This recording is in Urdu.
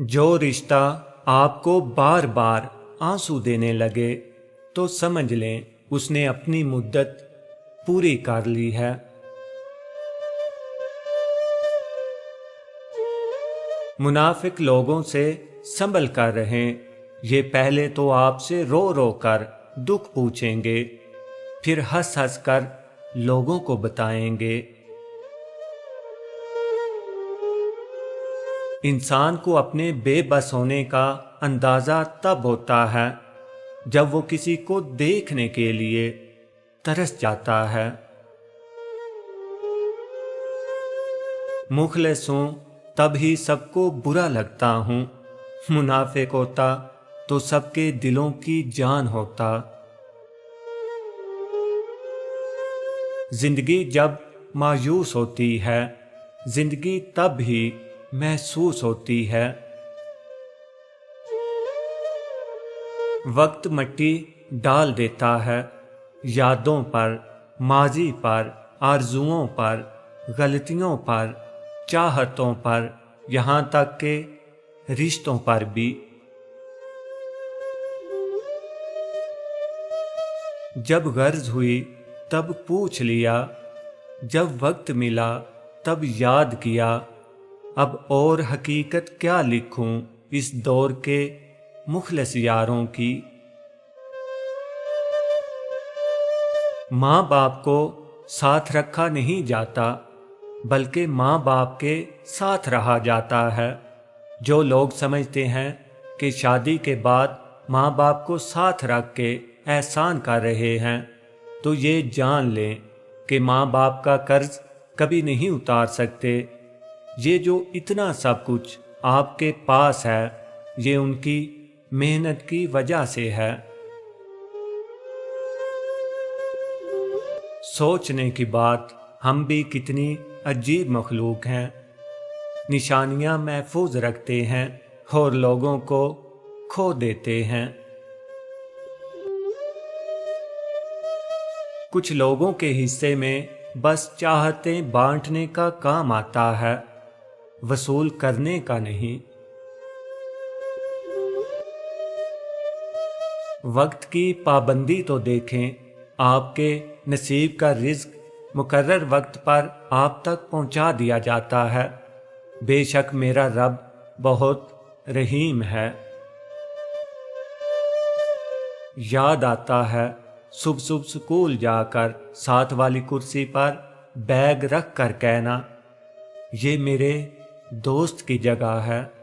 جو رشتہ آپ کو بار بار آنسو دینے لگے تو سمجھ لیں اس نے اپنی مدت پوری کر لی ہے۔ منافق لوگوں سے سنبھل کر رہیں، یہ پہلے تو آپ سے رو رو کر دکھ پوچھیں گے، پھر ہنس ہنس کر لوگوں کو بتائیں گے۔ انسان کو اپنے بے بس ہونے کا اندازہ تب ہوتا ہے جب وہ کسی کو دیکھنے کے لیے ترس جاتا ہے۔ مخلص ہوں تب ہی سب کو برا لگتا ہوں، منافق ہوتا تو سب کے دلوں کی جان ہوتا۔ زندگی جب مایوس ہوتی ہے، زندگی تب ہی محسوس ہوتی ہے۔ وقت مٹی ڈال دیتا ہے یادوں پر، ماضی پر، آرزوؤں پر، غلطیوں پر، چاہتوں پر، یہاں تک کہ رشتوں پر بھی۔ جب غرض ہوئی تب پوچھ لیا، جب وقت ملا تب یاد کیا، اب اور حقیقت کیا لکھوں اس دور کے مخلص یاروں کی۔ ماں باپ کو ساتھ رکھا نہیں جاتا بلکہ ماں باپ کے ساتھ رہا جاتا ہے۔ جو لوگ سمجھتے ہیں کہ شادی کے بعد ماں باپ کو ساتھ رکھ کے احسان کر رہے ہیں تو یہ جان لیں کہ ماں باپ کا قرض کبھی نہیں اتار سکتے۔ یہ جو اتنا سب کچھ آپ کے پاس ہے یہ ان کی محنت کی وجہ سے ہے۔ سوچنے کی بات، ہم بھی کتنی عجیب مخلوق ہیں، نشانیاں محفوظ رکھتے ہیں اور لوگوں کو کھو دیتے ہیں۔ کچھ لوگوں کے حصے میں بس چاہتیں بانٹنے کا کام آتا ہے، وصول کرنے کا نہیں۔ وقت کی پابندی تو دیکھیں، آپ کے نصیب کا رزق مقرر وقت پر آپ تک پہنچا دیا جاتا ہے۔ بے شک میرا رب بہت رحیم ہے۔ یاد آتا ہے صبح صبح سکول جا کر ساتھ والی کرسی پر بیگ رکھ کر کہنا، یہ میرے دوست کی جگہ ہے۔